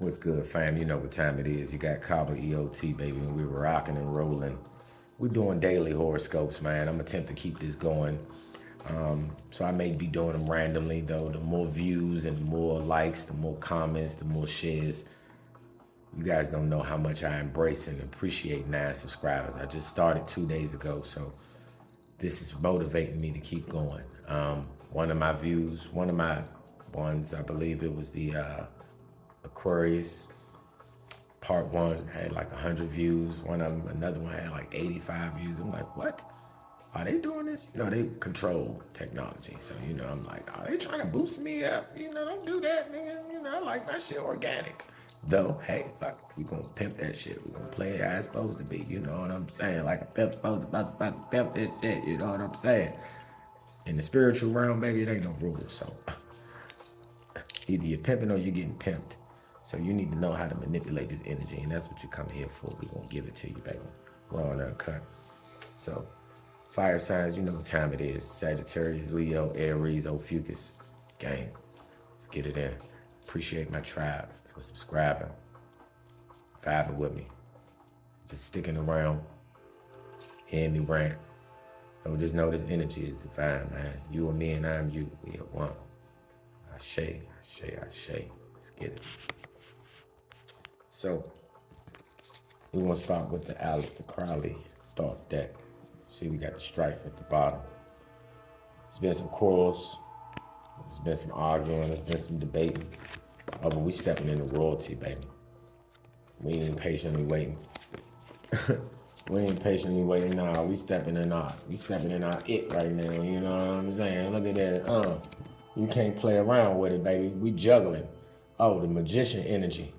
What's good, fam? You know what time it is. You got Cobble EOT, baby, and we were rocking and rolling. We're doing daily horoscopes, man. I'm attempt to keep this going. So I may be doing them randomly, though. The more views and the more likes, the more comments, the more shares. You guys don't know how much I embrace and appreciate 9 subscribers. I just started 2 days ago, so this is motivating me to keep going. One of my views, one of my ones, I believe it was the Aquarius. Part one had like 100 views. Another one had like 85 views. I'm like, what? Are they doing this? You know, they control technology. So, I'm like, are they trying to boost me up? Don't do that, nigga. I like my shit organic. Though, hey, fuck, we gonna pimp that shit. We gonna play it how it's supposed to be. You know what I'm saying? Like a pimp supposed to motherfucking pimp this shit. You know what I'm saying? In the spiritual realm, baby, it ain't no rules. So either you're pimping or you're getting pimped. So you need to know how to manipulate this energy, and that's what you come here for. We're gonna give it to you, baby. Raw and uncut. So, fire signs, you know what time it is. Sagittarius, Leo, Aries, Ophiuchus. Gang. Let's get it in. Appreciate my tribe for subscribing, vibing with me, just sticking around, hearing me rant. So just know this energy is divine, man. You are me and I'm you. We are one. Ashe, ashe, ashe. Let's get it. So, we want to start with the Aleister Crowley thought deck. See, we got the strife at the bottom. There's been some quarrels. There's been some arguing. There's been some debating. Oh, but we stepping into royalty, baby. We ain't patiently waiting. We ain't patiently waiting. Nah, we stepping in our it right now. You know what I'm saying? Look at that. You can't play around with it, baby. We juggling. Oh, the magician energy.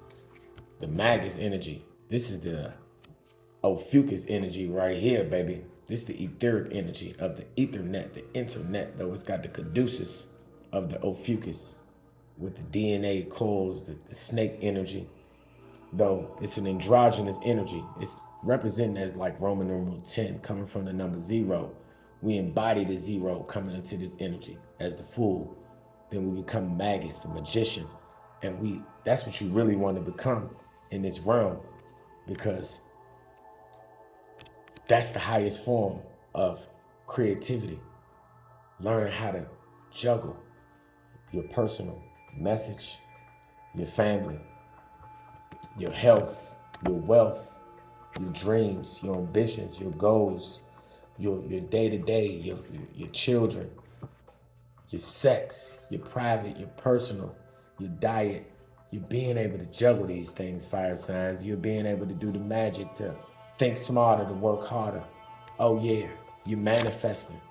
The magus energy. This is the Ophiuchus energy right here, baby. This is the etheric energy of the ethernet, the internet, though it's got the caduceus of the Ophiuchus with the DNA coils, the snake energy, though it's an androgynous energy. It's represented as like Roman numeral 10, coming from the number 0. We embody the 0 coming into this energy as the fool. Then we become magus, the magician. And that's what you really want to become in this realm, because that's the highest form of creativity. Learning how to juggle your personal message, your family, your health, your wealth, your dreams, your ambitions, your goals, your day-to-day, your children, your sex, your private, your personal, your diet. You're being able to juggle these things, fire signs. You're being able to do the magic to think smarter, to work harder. Oh yeah, you're manifesting.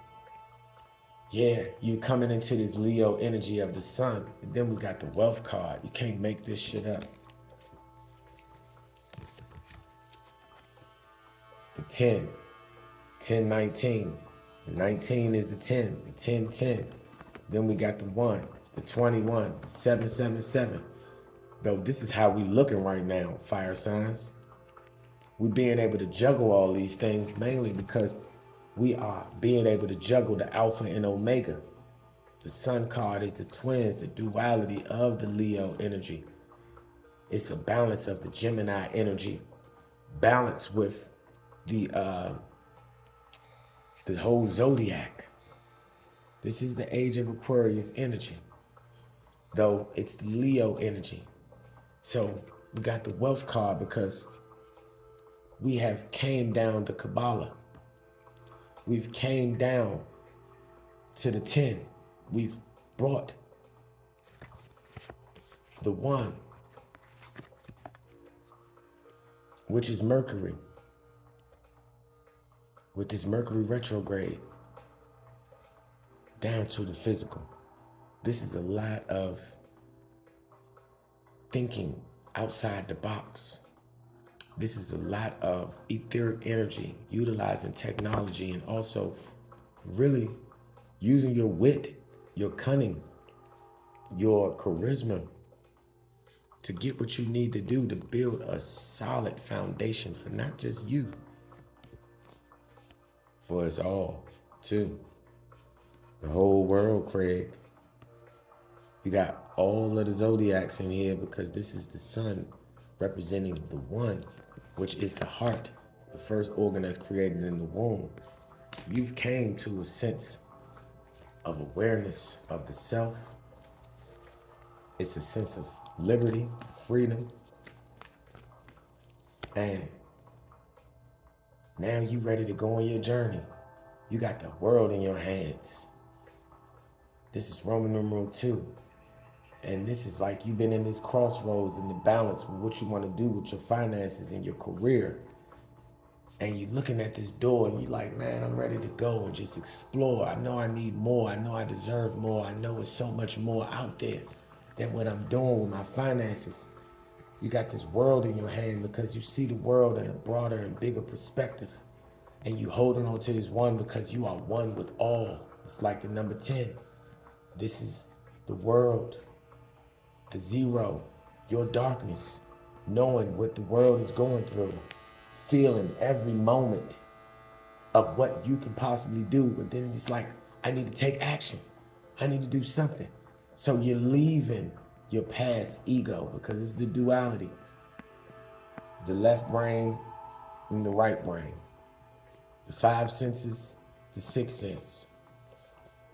Yeah, you coming into this Leo energy of the sun. And then we got the wealth card. You can't make this shit up. The 10, 10, 19. The 19 is the 10, the 10, 10. Then we got the 1, it's the 21, 7, 7, 7. Though this is how we looking right now, fire signs. We being able to juggle all these things mainly because we are being able to juggle the alpha and omega. The sun card is the twins, the duality of the Leo energy. It's a balance of the Gemini energy, balance with the whole zodiac. This is the age of Aquarius energy, though it's the Leo energy. So we got the wealth card because we have came down the Kabbalah. We've came down to the 10. We've brought the 1, which is Mercury, with this Mercury retrograde, down to the physical. This is a lot of thinking outside the box. This is a lot of etheric energy, utilizing technology and also really using your wit, your cunning, your charisma to get what you need to do to build a solid foundation for not just you, for us all too. The whole world, Craig. You got all of the zodiacs in here because this is the sun representing the one, which is the heart, the first organ that's created in the womb. You've came to a sense of awareness of the self. It's a sense of liberty, freedom, and now you ready to go on your journey. You got the world in your hands. This is Roman numeral 2. And this is like you've been in this crossroads in the balance with what you want to do with your finances and your career. And you're looking at this door and you're like, man, I'm ready to go and just explore. I know I need more. I know I deserve more. I know it's so much more out there than what I'm doing with my finances. You got this world in your hand because you see the world in a broader and bigger perspective. And you holding on to this one because you are one with all. It's like the number 10. This is the world, the zero, your darkness, knowing what the world is going through, feeling every moment of what you can possibly do. But then it's like, I need to take action. I need to do something. So you're leaving your past ego because it's the duality. The left brain and the right brain. The 5 senses, the 6th sense.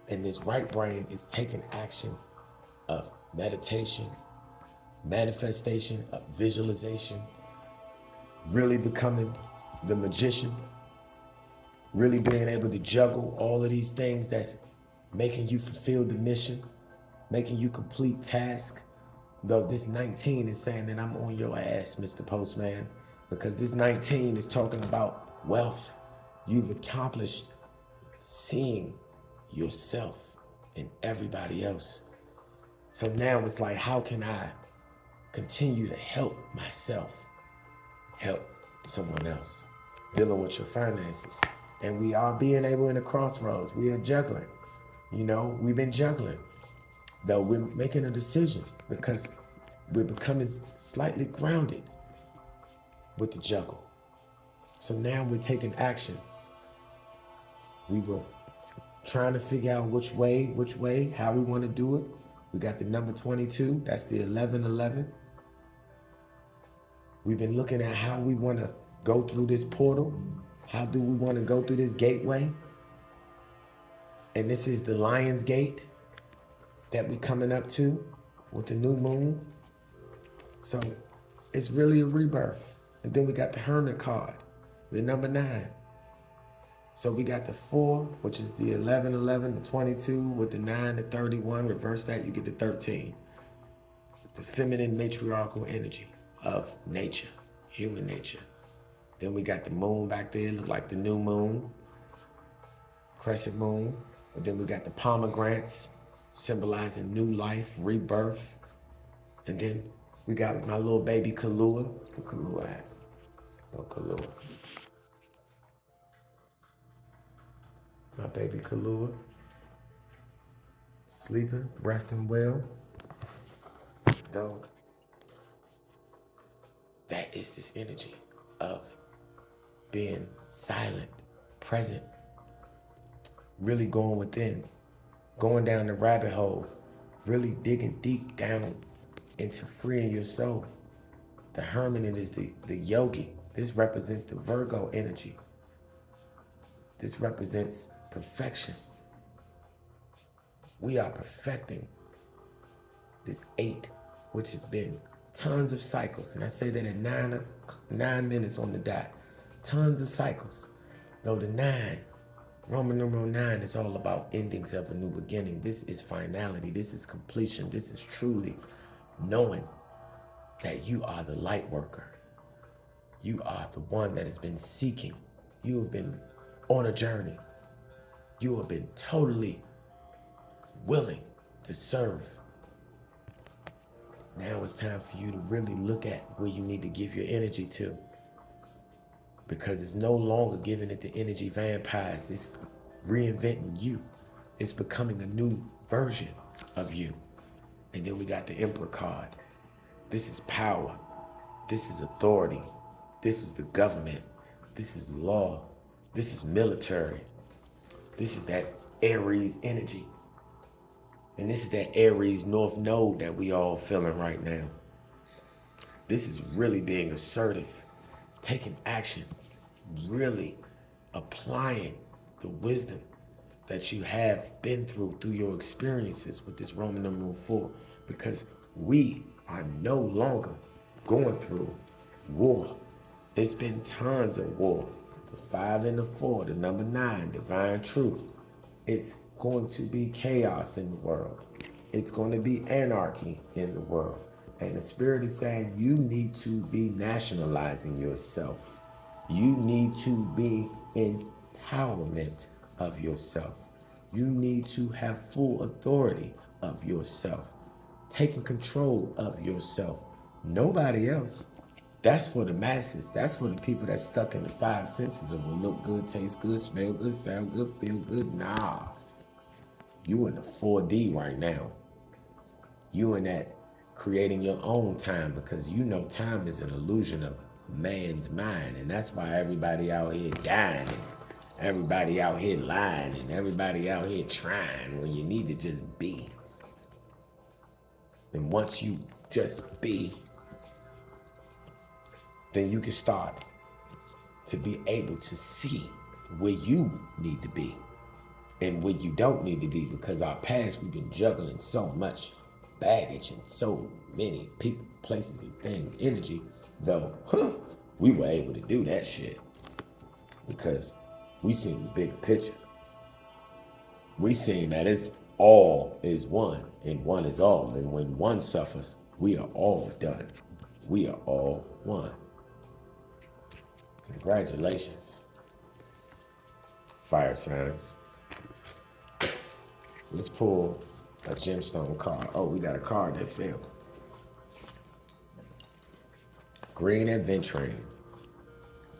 And this right brain is taking action of meditation, manifestation, of visualization, really becoming the magician, really being able to juggle all of these things that's making you fulfill the mission, making you complete task. Though this 19 is saying that I'm on your ass, Mr. Postman, because this 19 is talking about wealth. You've accomplished seeing yourself and everybody else. So now it's like, how can I continue to help myself, help someone else, dealing with your finances? And we are being able in the crossroads. We are juggling. You know, we've been juggling. Though we're making a decision because we're becoming slightly grounded with the juggle. So now we're taking action. We were trying to figure out which way, how we want to do it. We got the number 22, that's the 1111. We've been looking at how we want to go through this portal. How do we want to go through this gateway? And this is the Lion's Gate that we're coming up to with the new moon. So it's really a rebirth. And then we got the Hermit card, the number 9. So we got the 4, which is the 1111, the 22 with the 9, the 31. Reverse that, you get the 13. The feminine matriarchal energy of nature, human nature. Then we got the moon back there, look like the new moon, crescent moon. And then we got the pomegranates symbolizing new life, rebirth. And then we got my little baby Kahlua. Where Kahlua at? Oh, Kahlua. My baby Kahlua, sleeping, resting well. Though, that is this energy of being silent, present, really going within, going down the rabbit hole, really digging deep down into freeing your soul. The hermit is the yogi. This represents the Virgo energy. This represents perfection. We are perfecting this 8, which has been tons of cycles. And I say that at 9 minutes on the dot. Tons of cycles. Though the 9, Roman numeral 9, is all about endings of a new beginning. This is finality. This is completion. This is truly knowing that you are the light worker. You are the one that has been seeking. You have been on a journey. You have been totally willing to serve. Now it's time for you to really look at where you need to give your energy to. Because it's no longer giving it to energy vampires. It's reinventing you. It's becoming a new version of you. And then we got the Emperor card. This is power. This is authority. This is the government. This is law. This is military. This is that Aries energy. And this is that Aries North Node that we all feeling right now. This is really being assertive, taking action, really applying the wisdom that you have been through your experiences with this Roman numeral 4, because we are no longer going through war. It's been tons of war. The 5 and the 4, the number 9, divine truth. It's going to be chaos in the world. It's going to be anarchy in the world. And the Spirit is saying you need to be nationalizing yourself. You need to be empowerment of yourself. You need to have full authority of yourself, taking control of yourself. Nobody else. That's for the masses. That's for the people that's stuck in the 5 senses of what look good, taste good, smell good, sound good, feel good. Nah. You in the 4D right now. You in that creating your own time, because you know time is an illusion of man's mind. And that's why everybody out here dying, and everybody out here lying, and everybody out here trying when you need to just be. And once you just be, then you can start to be able to see where you need to be and where you don't need to be, because our past, we've been juggling so much baggage and so many people, places, and things, energy, though we were able to do that shit because we seen the bigger picture. We seen that it's all is one and one is all, and when one suffers, we are all done. We are all one. Congratulations, fire signs. Let's pull a gemstone card. Oh, we got a card that failed. Green Adventuring.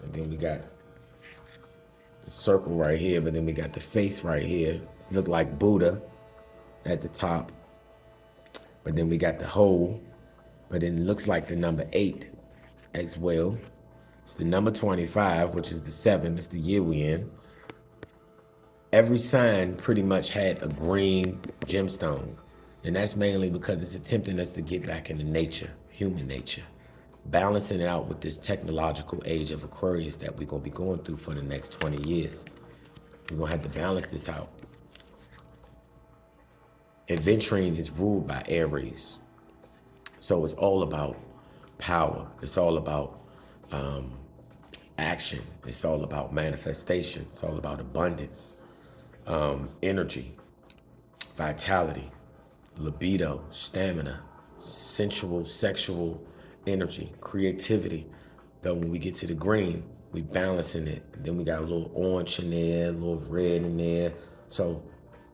And then we got the circle right here, but then we got the face right here. It look like Buddha at the top. But then we got the hole, but then it looks like the number 8 as well. It's the number 25, which is the 7. It's the year we in. Every sign pretty much had a green gemstone. And that's mainly because it's attempting us to get back into nature, human nature, balancing it out with this technological age of Aquarius that we're going to be going through for the next 20 years. We're going to have to balance this out. Adventuring is ruled by Aries. So it's all about power. It's all about action. It's all about manifestation. It's all about abundance. Energy, vitality, libido, stamina, sensual, sexual energy, creativity. Though when we get to the green, we balancing it. Then we got a little orange in there, a little red in there. So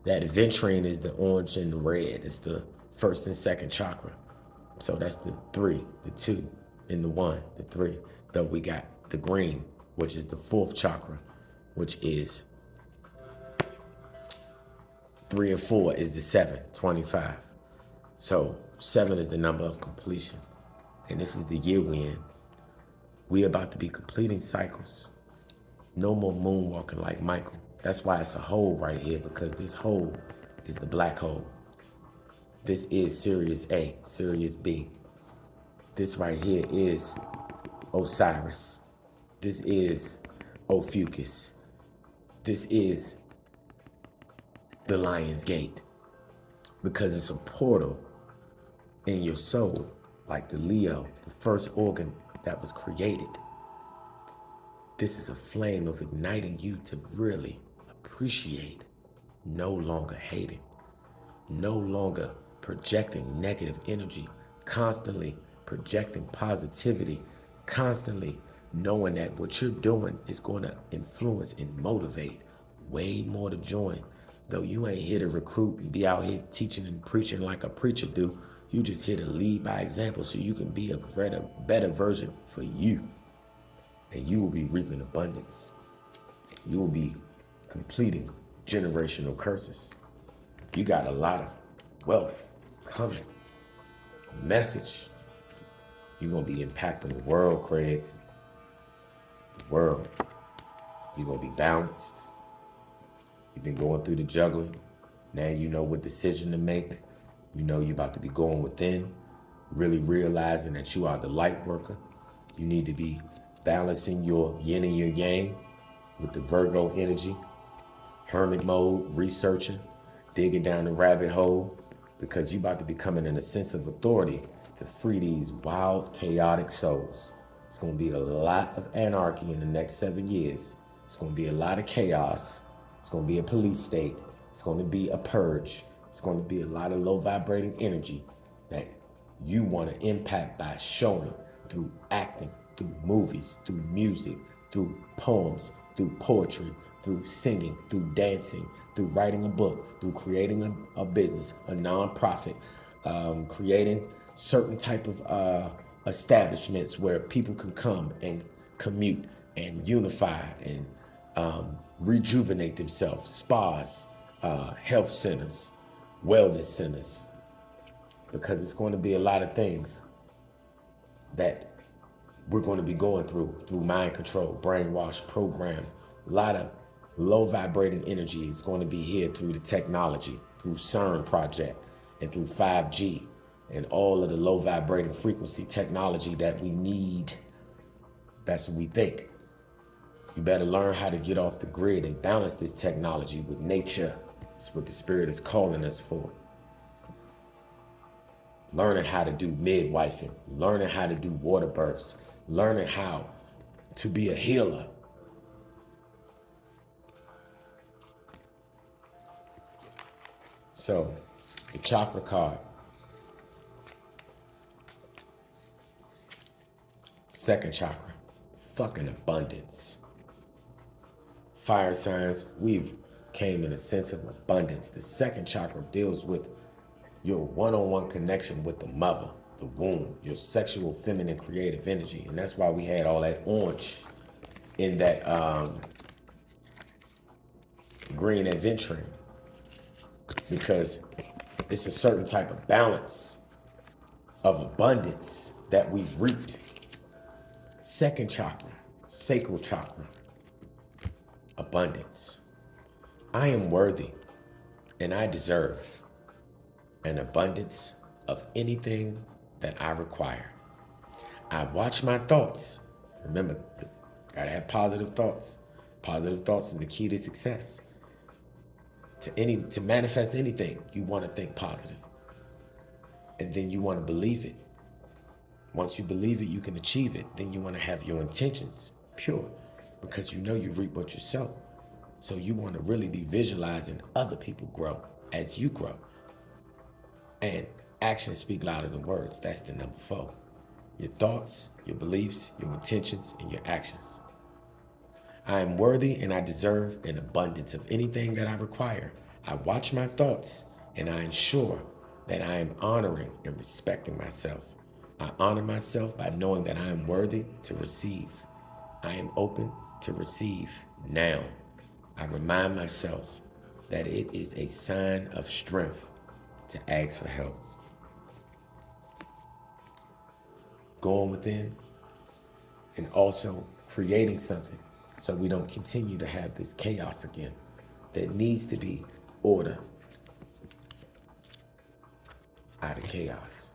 that adventuring is the orange and the red. It's the first and second chakra. So that's the 3, the 2, and the 1, the 3. Though we got the green, which is the 4th chakra, which is 3 and 4 is the 7, 25. So 7 is the number of completion. And this is the year we in. We about to be completing cycles. No more moonwalking like Michael. That's why it's a hole right here, because this hole is the black hole. This is Sirius A, Sirius B. This right here is Osiris. This is Ophiuchus. This is the Lion's Gate, because it's a portal in your soul, like the Leo, the first organ that was created. This is a flame of igniting you to really appreciate, no longer hating, no longer projecting negative energy, constantly projecting positivity, constantly knowing that what you're doing is going to influence and motivate way more to join. Though you ain't here to recruit and be out here teaching and preaching like a preacher do, you just here to lead by example so you can be a better version for you. And you will be reaping abundance. You will be completing generational curses. You got a lot of wealth coming. Message. You're going to be impacting the world, Craig. The world. You're going to be balanced. You've been going through the juggling. Now you know what decision to make. You know you're about to be going within, really realizing that you are the light worker. You need to be balancing your yin and your yang with the Virgo energy, hermit mode, researching, digging down the rabbit hole, because you're about to be coming in a sense of authority to free these wild, chaotic souls. It's going to be a lot of anarchy in the next 7 years. It's going to be a lot of chaos. It's going to be a police state. It's going to be a purge. It's going to be a lot of low vibrating energy that you want to impact by showing through acting, through movies, through music, through poems, through poetry, through singing, through dancing, through writing a book, through creating a business, a nonprofit, creating certain type of establishments where people can come and commute and unify and rejuvenate themselves, spas, health centers, wellness centers, because it's going to be a lot of things that we're going to be going through mind control, brainwash, program. A lot of low vibrating energy is going to be here through the technology, through CERN project, and through 5G, and all of the low vibrating frequency technology that we need. That's what we think. You better learn how to get off the grid and balance this technology with nature. That's what the spirit is calling us for. Learning how to do midwifing, learning how to do water births, learning how to be a healer. So, the chakra card. Second chakra, fucking abundance. Fire signs, we've came in a sense of abundance. The second chakra deals with your one-on-one connection with the mother, the womb, your sexual, feminine, creative energy. And that's why we had all that orange in that green adventuring, because it's a certain type of balance of abundance that we've reaped. Second chakra, sacral chakra, abundance. I am worthy and I deserve an abundance of anything that I require. I watch my thoughts. Remember, gotta have positive thoughts. Positive thoughts is the key to success. To manifest anything, you want to think positive. And then you want to believe it. Once you believe it, you can achieve it. Then you want to have your intentions pure, because you know you reap what you sow. So you want to really be visualizing other people grow as you grow. And actions speak louder than words. That's the number 4. Your thoughts, your beliefs, your intentions, and your actions. I am worthy and I deserve an abundance of anything that I require. I watch my thoughts and I ensure that I am honoring and respecting myself. I honor myself by knowing that I am worthy to receive. I am open to receive now. I remind myself that it is a sign of strength to ask for help. Going within and also creating something so we don't continue to have this chaos again. There needs to be order out of chaos.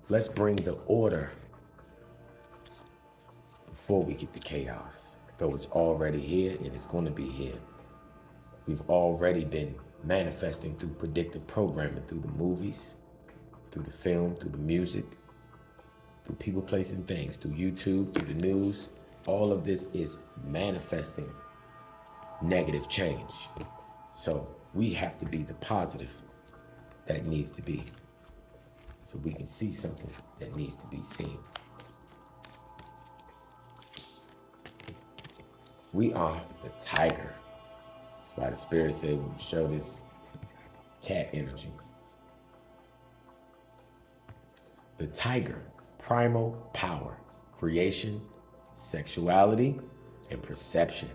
Let's bring the order before we get the chaos. Though it's already here and it's going to be here. We've already been manifesting through predictive programming, through the movies, through the film, through the music, through people, places, and things, through YouTube, through the news. All of this is manifesting negative change. So we have to be the positive that needs to be, so we can see something that needs to be seen. We are the tiger. That's why the spirit said we show this cat energy. The tiger, primal power, creation, sexuality, and perception.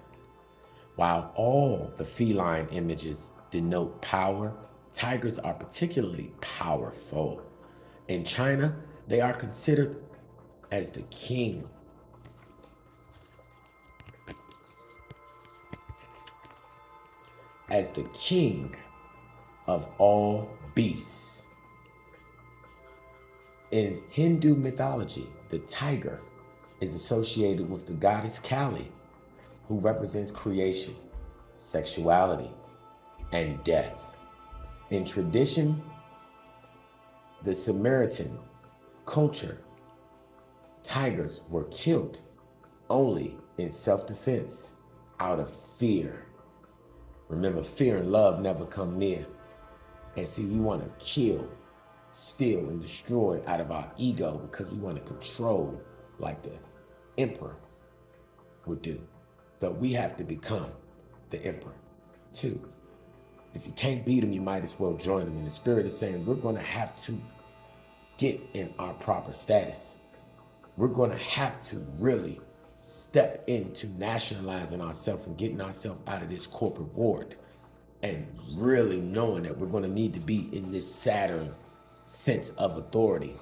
While all the feline images denote power, tigers are particularly powerful. In China, they are considered as the king. As the king of all beasts. In Hindu mythology, the tiger is associated with the goddess Kali, who represents creation, sexuality, and death. In tradition, the Samaritan culture, tigers were killed only in self-defense out of fear. Remember, fear and love never come near. And see, we want to kill, steal, and destroy out of our ego because we want to control like the emperor would do. But we have to become the emperor too. If you can't beat him, you might as well join him. And the spirit is saying we're going to have to get in our proper status. We're going to have to really step into nationalizing ourselves and getting ourselves out of this corporate ward and really knowing that we're going to need to be in this Saturn sense of authority.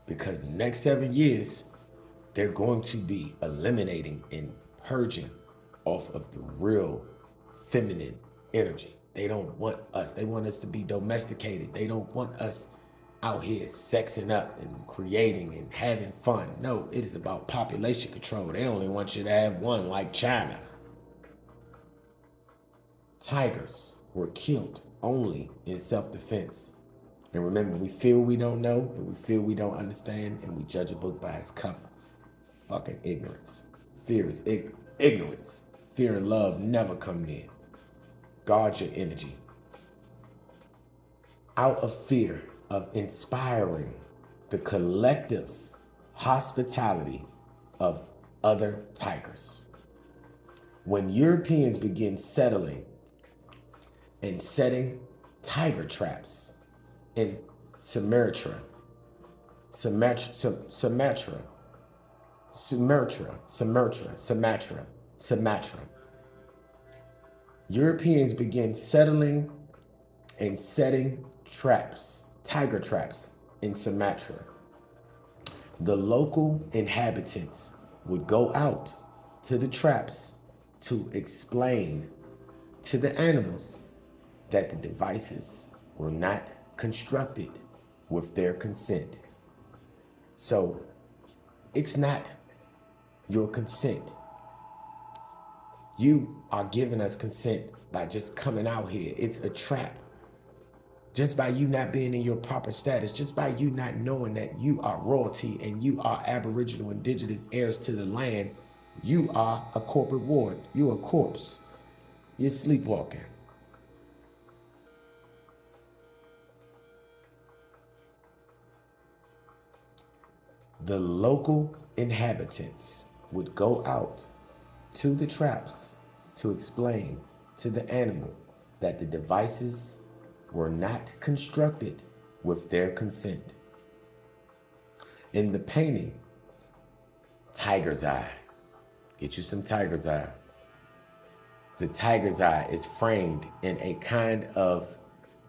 Because the next 7 years, they're going to be eliminating and purging off of the real feminine energy. They don't want us. They want us to be domesticated. They don't want us out here sexing up and creating and having fun. No, it is about population control. They only want you to have one, like China. Tigers were killed only in self-defense. And remember, we feel we don't know and we feel we don't understand and we judge a book by its cover. Fucking ignorance. Fear is ignorance. Fear and love never come near. Guard your energy. Out of fear of inspiring the collective hospitality of other tigers. When Europeans begin settling and setting tiger traps in Sumatra, Europeans begin settling and setting traps, tiger traps in Sumatra. The local inhabitants would go out to the traps to explain to the animals that the devices were not constructed with their consent. So it's not your consent. You are giving us consent by just coming out here. It's a trap. Just by you not being in your proper status, just by you not knowing that you are royalty and you are Aboriginal indigenous heirs to the land, you are a corporate ward. You're a corpse. You're sleepwalking. The local inhabitants would go out to the traps to explain to the animal that the devices were not constructed with their consent. In the painting, Tiger's Eye, get you some Tiger's Eye. The Tiger's Eye is framed in a kind of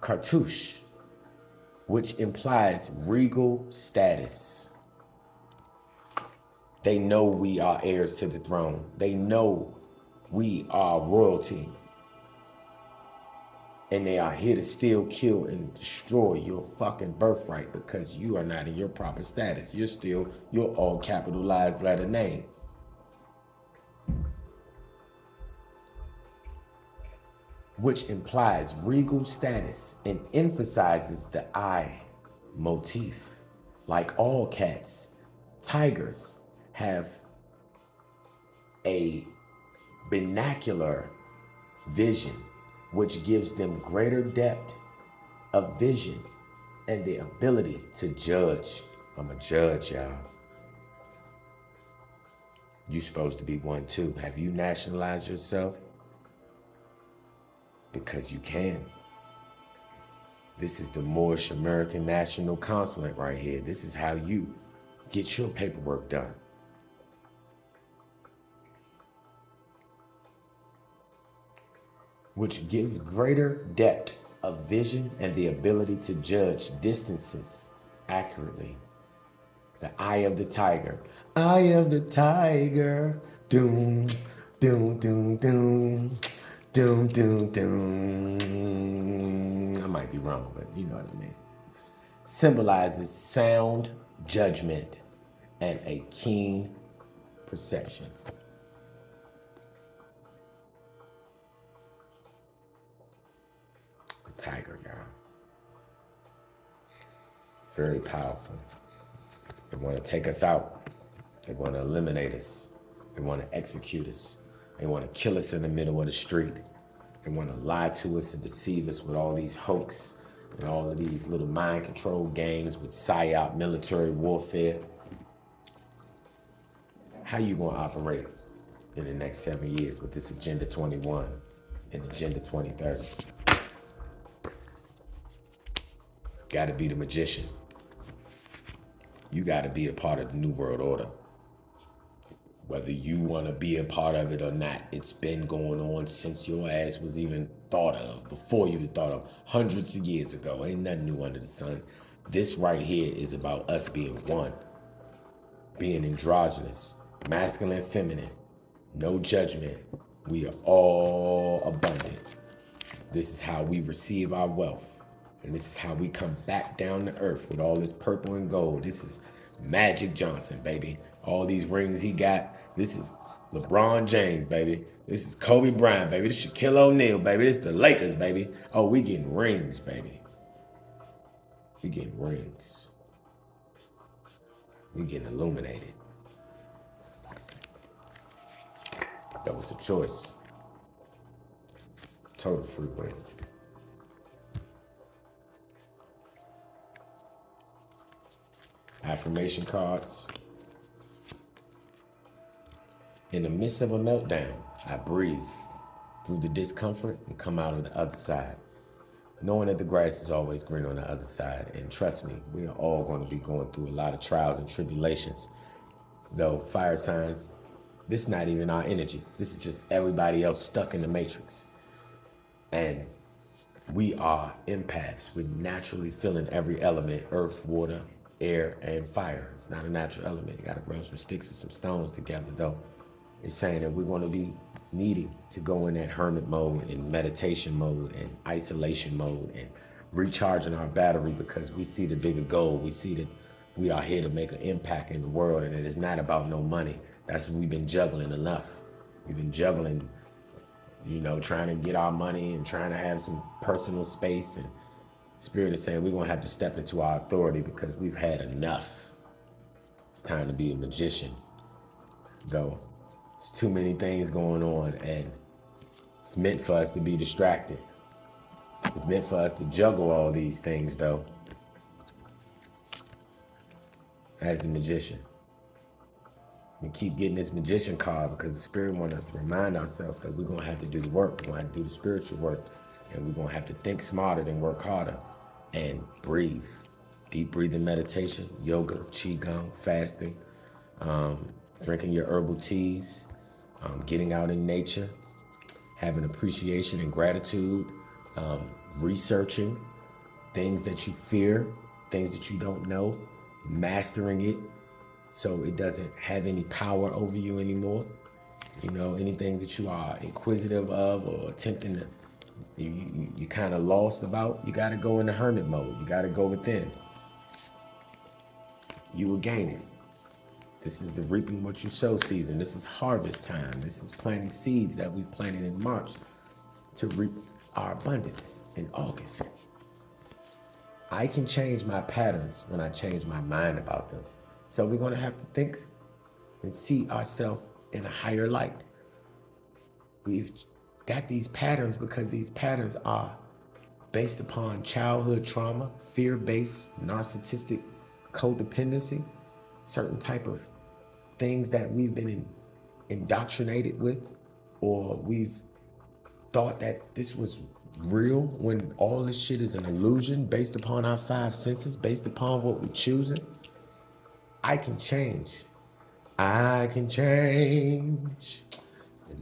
cartouche, which implies regal status. They know we are heirs to the throne. They know we are royalty. And they are here to steal, kill, and destroy your fucking birthright because you are not in your proper status. You're still your all capitalized letter name. Which implies regal status and emphasizes the eye motif. Like all cats, tigers have a binocular vision, which gives them greater depth of vision and the ability to judge. I'm a judge, y'all. You're supposed to be one too. Have you nationalized yourself? Because you can. This is the Moorish American National Consulate right here. This is how you get your paperwork done. Which gives greater depth of vision and the ability to judge distances accurately. The eye of the tiger. Eye of the tiger. Doom, doom, doom, doom. Doom, doom, doom. I might be wrong, but you know what I mean. Symbolizes sound judgment and a keen perception. The tiger, y'all. Very powerful. They want to take us out. They want to eliminate us. They want to execute us. They want to kill us in the middle of the street. They want to lie to us and deceive us with all these hoax and all of these little mind control games with PSYOP, military warfare. How you going to operate in the next 7 years with this Agenda 21 and Agenda 2030? Got to be the magician. You got to be a part of the New World Order. Whether you want to be a part of it or not, it's been going on since your ass was even thought of, before you was thought of, hundreds of years ago. Ain't nothing new under the sun. This right here is about us being one, being androgynous, masculine, feminine, no judgment. We are all abundant. This is how we receive our wealth. And this is how we come back down to earth with all this purple and gold. This is Magic Johnson, baby. All these rings he got. This is LeBron James, baby. This is Kobe Bryant, baby. This is Shaquille O'Neal, baby. This is the Lakers, baby. Oh, we getting rings, baby. We getting rings. We getting illuminated. That was a choice. Total free will. Affirmation cards. In the midst of a meltdown, I breathe through the discomfort and come out of the other side, knowing that the grass is always green on the other side. And trust me, we are all going to be going through a lot of trials and tribulations. Though, fire signs, this is not even our energy. This is just everybody else stuck in the matrix. And we are empaths. We're naturally feeling every element: earth, water, air, and fire. It's not a natural element. You gotta rub some sticks and some stones together, though. It's saying that we're gonna be needing to go in that hermit mode and meditation mode and isolation mode and recharging our battery, because we see the bigger goal. We see that we are here to make an impact in the world, and it is not about no money. That's what we've been juggling enough. We've been juggling, trying to get our money and trying to have some personal space, and Spirit is saying we're gonna have to step into our authority because we've had enough. It's time to be a magician, though. There's too many things going on, and it's meant for us to be distracted. It's meant for us to juggle all these things, though, as the magician. We keep getting this magician card because the Spirit wants us to remind ourselves that we're gonna have to do the work. We're gonna have to do the spiritual work, and we're gonna have to think smarter than work harder. And breathe. Deep breathing meditation, yoga, qigong, fasting, drinking your herbal teas, getting out in nature, having appreciation and gratitude, researching things that you fear, things that you don't know, mastering it so it doesn't have any power over you anymore. Anything that you are inquisitive of or attempting to, you kind of lost about, you got to go into hermit mode. You got to go within. You will gain it. This is the reaping what you sow season. This is harvest time. This is planting seeds that we've planted in March to reap our abundance in August. I can change my patterns when I change my mind about them. So we're going to have to think and see ourselves in a higher light. We've got these patterns because these patterns are based upon childhood trauma, fear-based, narcissistic codependency, certain type of things that we've been indoctrinated with, or we've thought that this was real when all this shit is an illusion based upon our five senses, based upon what we're choosing. I can change. I can change.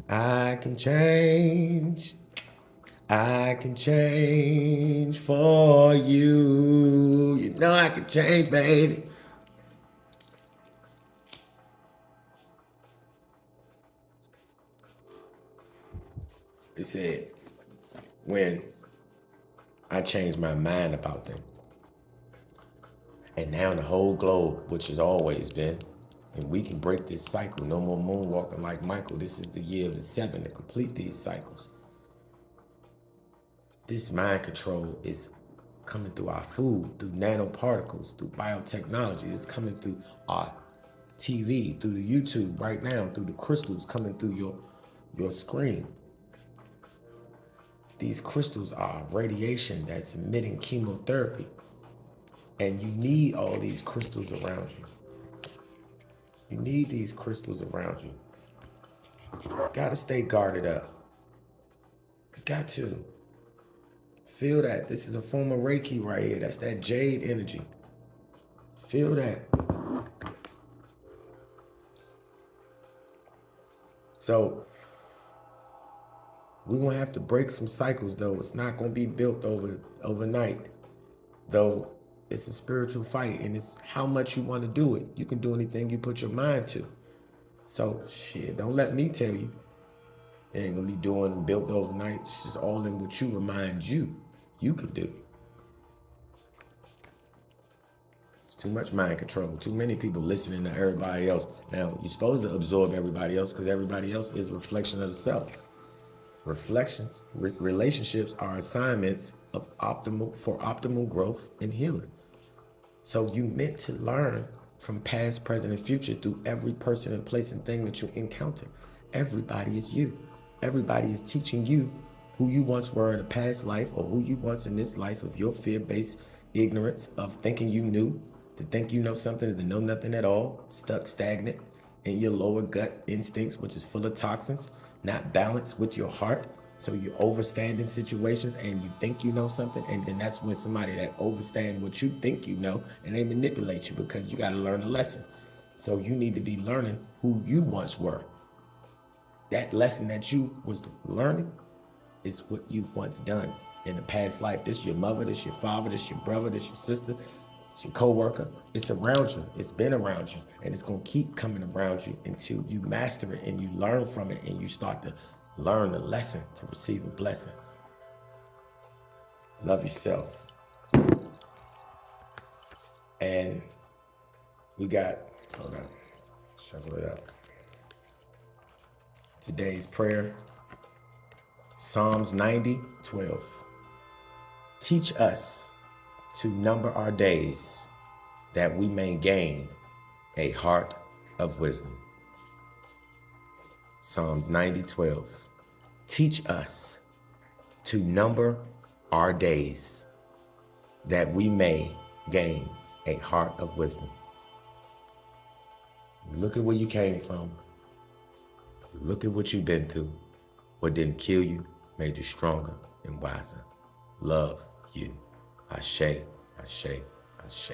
I can change. I can change for you. You know I can change, baby. It said, when I changed my mind about them. And now the whole globe, which has always been, and we can break this cycle. No more moonwalking like Michael. This is the year of the 7 to complete these cycles. This mind control is coming through our food, through nanoparticles, through biotechnology. It's coming through our TV, through the YouTube right now, through the crystals coming through your screen. These crystals are radiation that's emitting chemotherapy. And you need all these crystals around you. You need these crystals around you. You gotta stay guarded up. You got to. Feel that. This is a form of Reiki right here. That's that jade energy. Feel that. So, we're gonna have to break some cycles though. It's not gonna be built overnight. Though it's a spiritual fight, and it's how much you want to do it. You can do anything you put your mind to. So shit, don't let me tell you. It ain't gonna be doing built overnight. It's just all in what you remind you can do. It's too much mind control. Too many people listening to everybody else. Now, you're supposed to absorb everybody else because everybody else is a reflection of the self. Reflections, relationships are assignments of optimal growth and healing. So you meant to learn from past, present, and future through every person and place and thing that you encounter. Everybody is you. Everybody is teaching you who you once were in a past life, or who you once in this life of your fear-based ignorance of thinking you knew. To think you know something is to know nothing at all, stuck stagnant in your lower gut instincts, which is full of toxins, not balanced with your heart. So you overstand in situations and you think you know something, and then that's when somebody that overstand what you think you know, and they manipulate you because you got to learn a lesson. So you need to be learning who you once were. That lesson that you was learning is what you've once done in the past life. This your mother, this your father, this your brother, this your sister, it's your coworker. It's around you. It's been around you, and it's gonna keep coming around you until you master it and you learn from it and you start to learn the lesson to receive a blessing. Love yourself. And we got, hold on, shuffle it up. Today's prayer, Psalms 90:12. Teach us to number our days that we may gain a heart of wisdom. Psalms 90:12. Teach us to number our days that we may gain a heart of wisdom. Look at where you came from. Look at what you've been through. What didn't kill you made you stronger and wiser. Love you. Ashe, ashe, ashe.